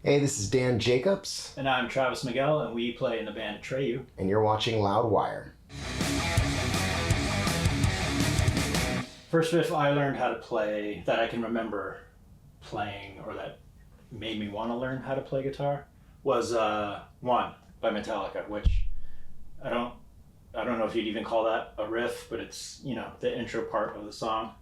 Hey, this is Dan Jacobs. And I'm Travis Miguel, and we play in the band Atreyu. And you're watching Loudwire. First riff I learned how to play that I can remember playing, or that made me want to learn how to play guitar, was One by Metallica, which I don't know if you'd even call that a riff, but it's, you know, the intro part of the song.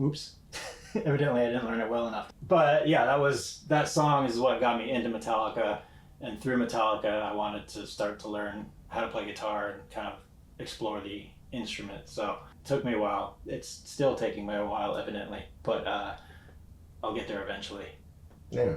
Oops. Evidently I didn't learn it well enough. But yeah, that song is what got me into Metallica, and through Metallica I wanted to start to learn how to play guitar and kind of explore the instrument. So it took me a while. It's still taking me a while, evidently, but I'll get there eventually. Yeah, I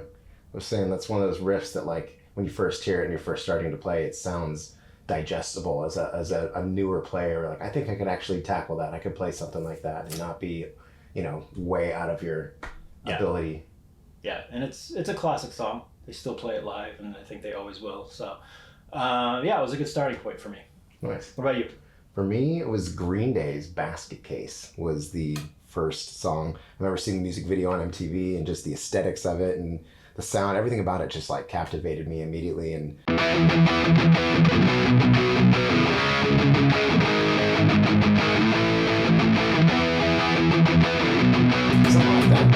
was saying that's one of those riffs that, like, when you first hear it and you're first starting to play, it sounds digestible as a newer player. Like, I think I could actually tackle that. I could play something like that and not be, you know, way out of your ability. Yeah, and it's a classic song. They still play it live, and I think they always will. So, yeah, it was a good starting point for me. Nice. What about you? For me, it was Green Day's Basket Case was the first song. I remember seeing the music video on MTV and just the aesthetics of it and the sound, everything about it just like captivated me immediately. And something like that.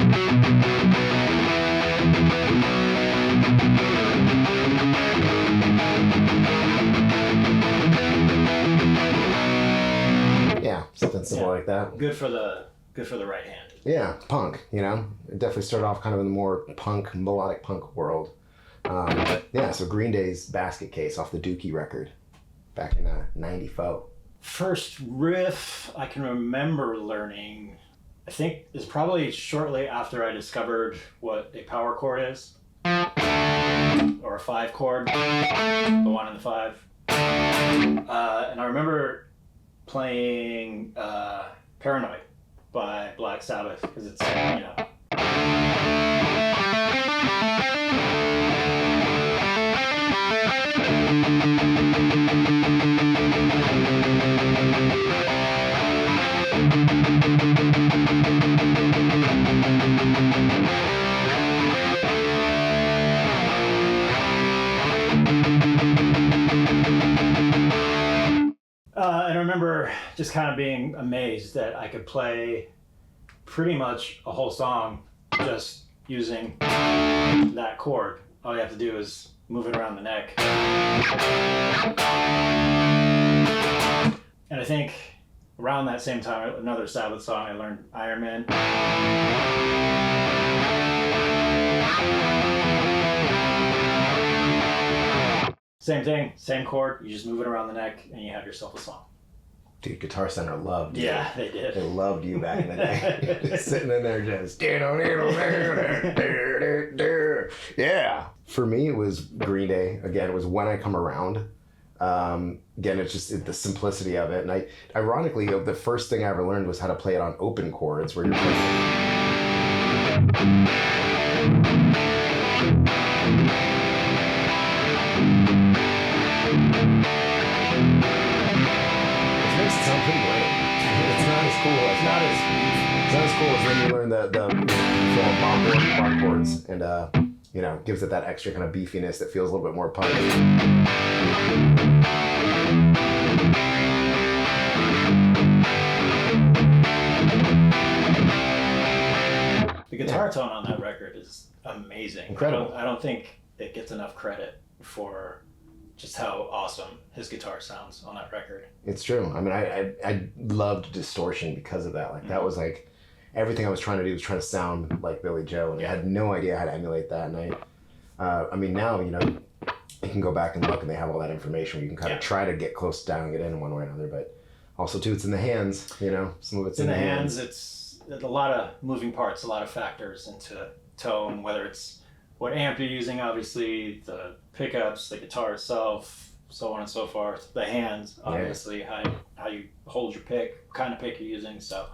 Yeah, something simple like that. Good for the right hand. Yeah, punk, you know. It definitely started off kind of in the more punk, melodic punk world. But yeah, so Green Day's Basket Case off the Dookie record back in 94. First riff I can remember learning, I think, is probably shortly after I discovered what a power chord is. Or a 5 chord, the 1 and the 5. And I remember playing Paranoid by Black Sabbath, because it's, you know. And I remember just kind of being amazed that I could play pretty much a whole song just using that chord. All you have to do is move it around the neck. And I think around that same time, another Sabbath song, I learned Iron Man. Same thing, same chord, you just move it around the neck and you have yourself a song. Dude, Guitar Center loved you. Yeah, they did. They loved you back in the day. Just sitting in there just... Yeah. For me, it was Green Day. Again, it was When I Come Around. Again, it's just the simplicity of it. And ironically, the first thing I ever learned was how to play it on open chords, where you're playing... Sound pretty lame. It's not as cool. It's not as cool as when you learn the full bar chords, and you know, gives it that extra kind of beefiness that feels a little bit more punk. The guitar tone on that record is amazing. Incredible. I don't think it gets enough credit for just how awesome his guitar sounds on that record. It's true. I mean, I loved distortion because of that. Like, that was like everything I was trying to do was trying to sound like Billy Joe, and I had no idea how to emulate that. And I mean, now, you know, you can go back and look, and they have all that information. You can kind of try to get close to dialing it in one way or another, but also too, it's in the hands. You know, some of it's in the hands. It's a lot of moving parts, a lot of factors into tone, whether it's what amp you're using, obviously, the pickups, the guitar itself, so on and so forth. The hands, obviously, how you hold your pick, what kind of pick you're using. So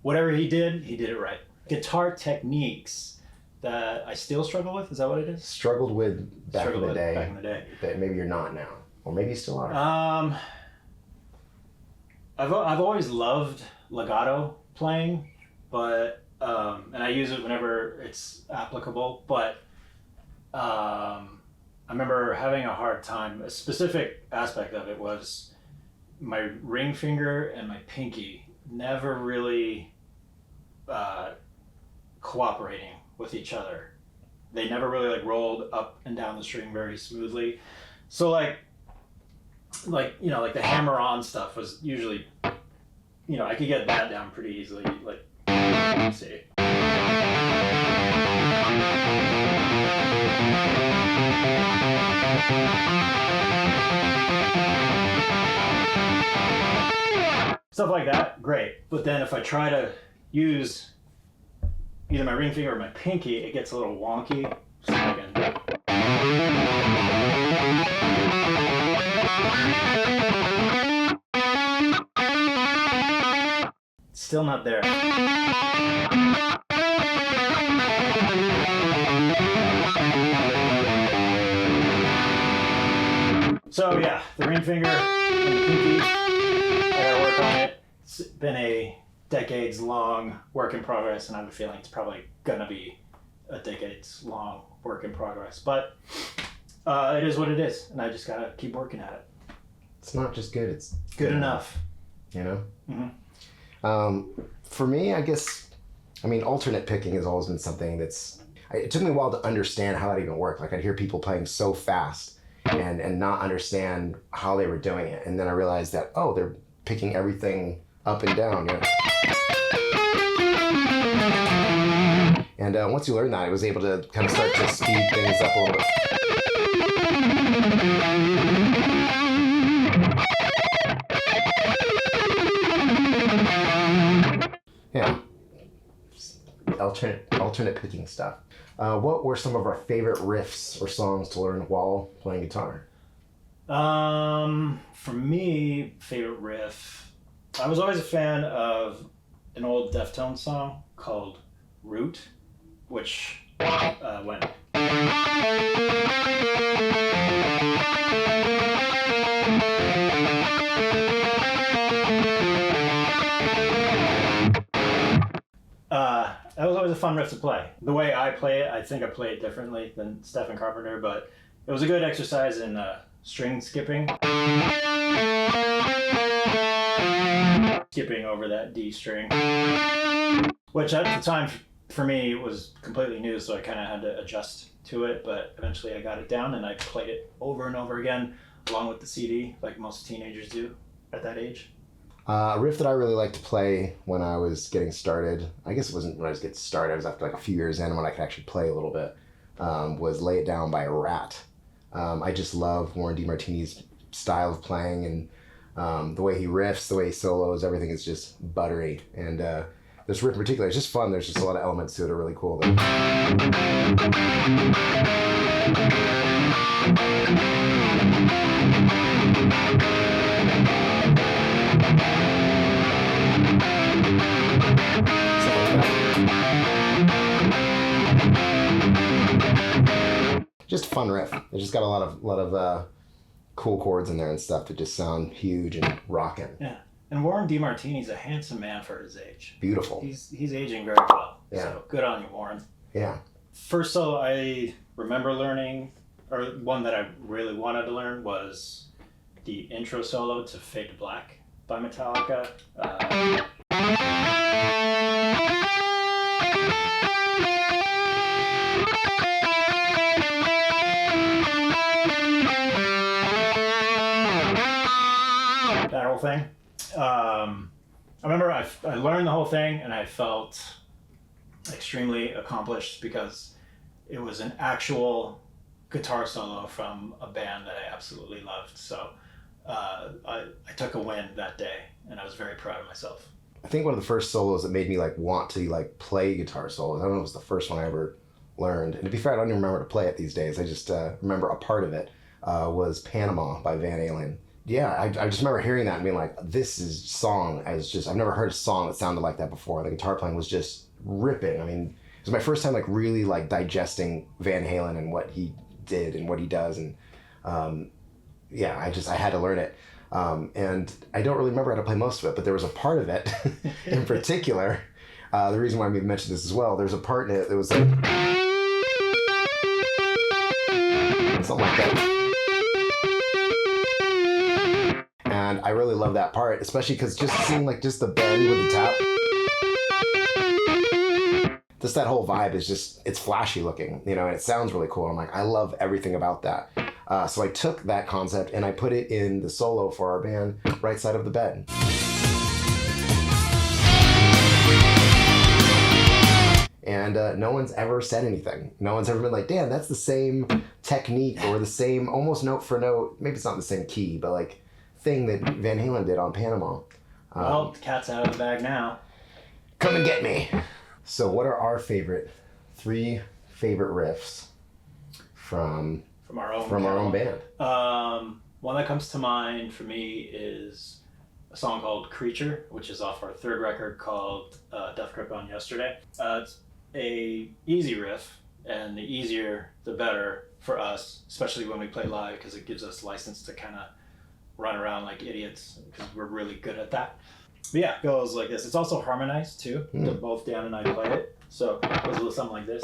whatever he did it right. Guitar techniques that I still struggle with. Is that what it is? Struggled with back in the day. Back in the day. That maybe you're not now, or maybe you still are. I've always loved legato playing, but and I use it whenever it's applicable. But I remember having a hard time. A specific aspect of it was my ring finger and my pinky never really cooperating with each other. They never really like rolled up and down the string very smoothly. So like the hammer on stuff was usually, I could get that down pretty easily. Like, let's see. Stuff like that, great. But then if I try to use either my ring finger or my pinky, it gets a little wonky. So I can... Still not there. So yeah, the ring finger and the pinky, I gotta work on it. It's been a decades-long work in progress, and I have a feeling it's probably gonna be a decades-long work in progress. But it is what it is, and I just gotta keep working at it. It's not just good; it's good enough. Mm-hmm. For me, I guess, alternate picking has always been something that's. It took me a while to understand how that even worked. Like I'd hear people playing so fast and not understand how they were doing it, and then I realized that they're picking everything up and down. And once you learn that, I was able to kind of start to speed things up a little bit. Yeah. Alternate picking stuff. What were some of our favorite riffs or songs to learn while playing guitar? For me, favorite riff, I was always a fan of an old Deftones song called Root, which went. That was always a fun riff to play. The way I play it, I think I play it differently than Stephen Carpenter, but it was a good exercise in string skipping. Skipping over that D string, which at the time for me was completely new, so I kind of had to adjust to it, but eventually I got it down and I played it over and over again along with the CD, like most teenagers do at that age. A riff that I really liked to play when I was getting started, I guess it wasn't when I was getting started, it was after like a few years in when I could actually play a little bit, was Lay It Down by Rat. I just love Warren DeMartini's style of playing, and the way he riffs, the way he solos, everything is just buttery. And this riff in particular is just fun. There's just a lot of elements to it that are really cool. Just a fun riff. It's just got a lot of cool chords in there and stuff that just sound huge and rocking. Yeah, and Warren DeMartini's a handsome man for his age. Beautiful. He's aging very well. Yeah. So good on you, Warren. Yeah. First solo I remember learning, or one that I really wanted to learn, was the intro solo to Fade to Black by Metallica. That whole thing. I remember I learned the whole thing and I felt extremely accomplished because it was an actual guitar solo from a band that I absolutely loved. So I took a win that day and I was very proud of myself. I think one of the first solos that made me want to play guitar solos, I don't know if it was the first one I ever learned. And to be fair, I don't even remember to play it these days. I just remember a part of it was Panama by Van Halen. Yeah, I just remember hearing that and being like, this is song as just, I've never heard a song that sounded like that before. The guitar playing was just ripping. it was my first time like really like digesting Van Halen and what he did and what he does, and yeah, I had to learn it. And I don't really remember how to play most of it, but there was a part of it in particular. The reason why I mentioned this as well, there's a part in it that was like something like that. And I really love that part, especially because just seeing like just the bend with the tap, just that whole vibe is just, it's flashy looking, you know, and it sounds really cool. I'm like, I love everything about that. So I took that concept and I put it in the solo for our band, Right Side of the Bed. And no one's ever said anything. No one's ever been like, damn, that's the same technique or the same, almost note for note, maybe it's not the same key, but like thing that Van Halen did on Panama. Well, the cat's out of the bag now. Come and get me. So what are our three favorite riffs from our own band? One that comes to mind for me is a song called Creature, which is off our third record called Death Grip on Yesterday. It's a easy riff, and the easier the better for us, especially when we play live, because it gives us license to kind of run around like idiots, because we're really good at that. But yeah, it goes like this. It's also harmonized too. Both Dan and I play it, so it goes a little something like this.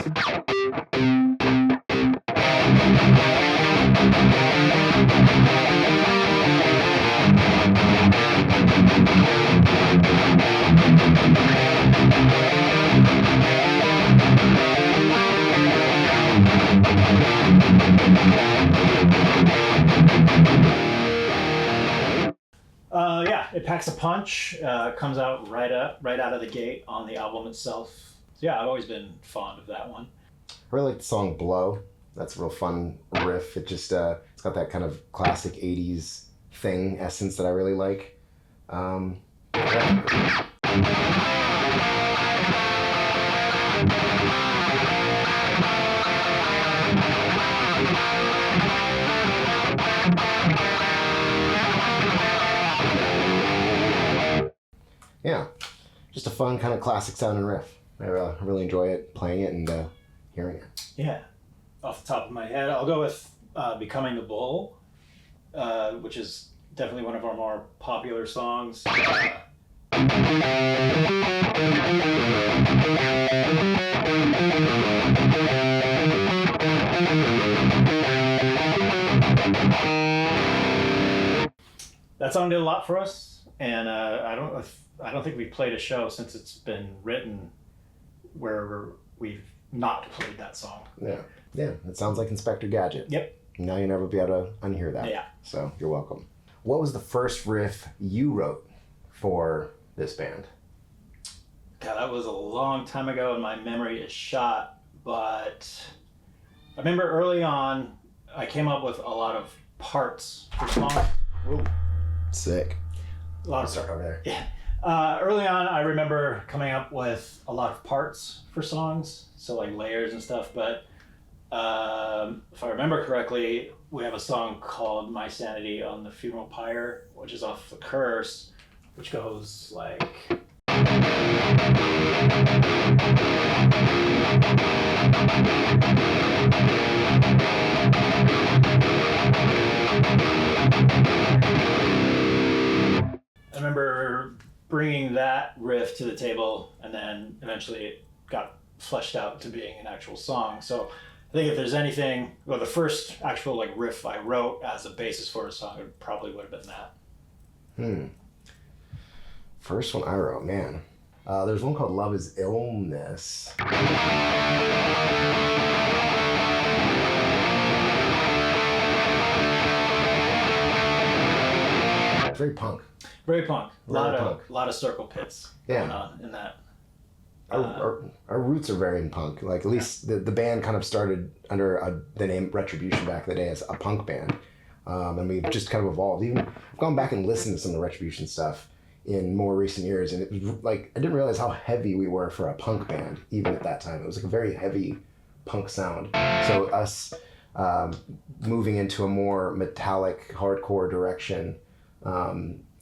Yeah, it packs a punch. Comes out right out of the gate on the album itself. So yeah, I've always been fond of that one. I really like the song Blow. That's a real fun riff. It just it's got that kind of classic 80s thing essence that I really like. Yeah. Yeah, just a fun kind of classic sounding riff. I really enjoy it, playing it and hearing it. Yeah, off the top of my head, I'll go with Becoming the Bull, which is definitely one of our more popular songs. That song did a lot for us, and I don't think we've played a show since it's been written where we've not played that song. Yeah, it sounds like Inspector Gadget. Yep. Now you'll never be able to unhear that. Yeah. So you're welcome. What was the first riff you wrote for this band? God, that was a long time ago and my memory is shot, but I remember early on I came up with a lot of parts for songs. Whoa. Sick. A lot of start over there. Yeah. Early on, I remember coming up with a lot of parts for songs, so like layers and stuff, but if I remember correctly, we have a song called My Sanity on the Funeral Pyre, which is off The Curse, which goes like... I remember bringing that riff to the table, and then eventually it got fleshed out to being an actual song. So I think if there's anything, well, the first actual like riff I wrote as a basis for a song, it probably would have been that. First one I wrote, man. There's one called Love is Illness. Very punk. Very punk. A Punk. lot of circle pits going on in that. Our roots are very in punk. Like at least the band kind of started under the name Retribution back in the day as a punk band, and we've just kind of evolved. Even I've gone back and listened to some of the Retribution stuff in more recent years, and it was like I didn't realize how heavy we were for a punk band even at that time. It was like a very heavy punk sound. So us moving into a more metallic hardcore direction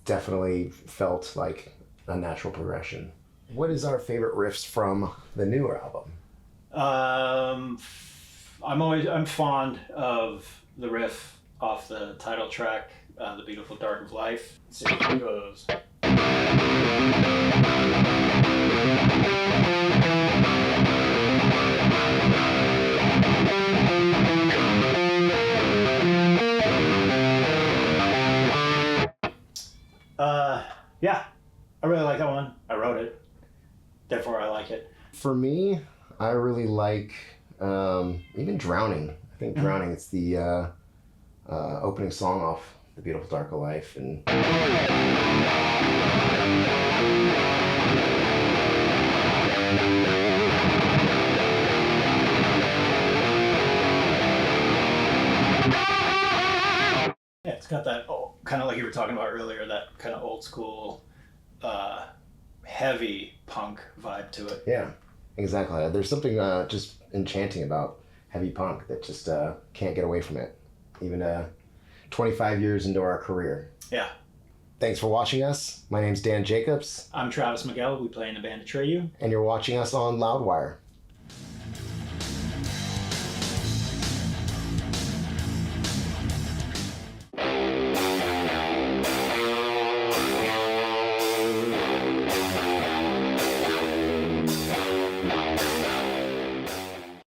definitely felt like a natural progression. What is our favorite riffs from the newer album? I'm fond of the riff off the title track, The Beautiful Dark of Life. Let's see how it goes. Yeah, I really like that one. I wrote it, therefore I like it. For me, I really like even Drowning. I think Drowning, it's the opening song off The Beautiful Dark of Life. And yeah, it's got that kind of like you were talking about earlier, that kind of old school, heavy punk vibe to it. yeah, exactly. There's something just enchanting about heavy punk that just can't get away from it, even 25 years into our career. Yeah. Thanks for watching us. My name's Dan Jacobs. I'm Travis Miguel. We play in the band Atreyu. And you're watching us on Loudwire.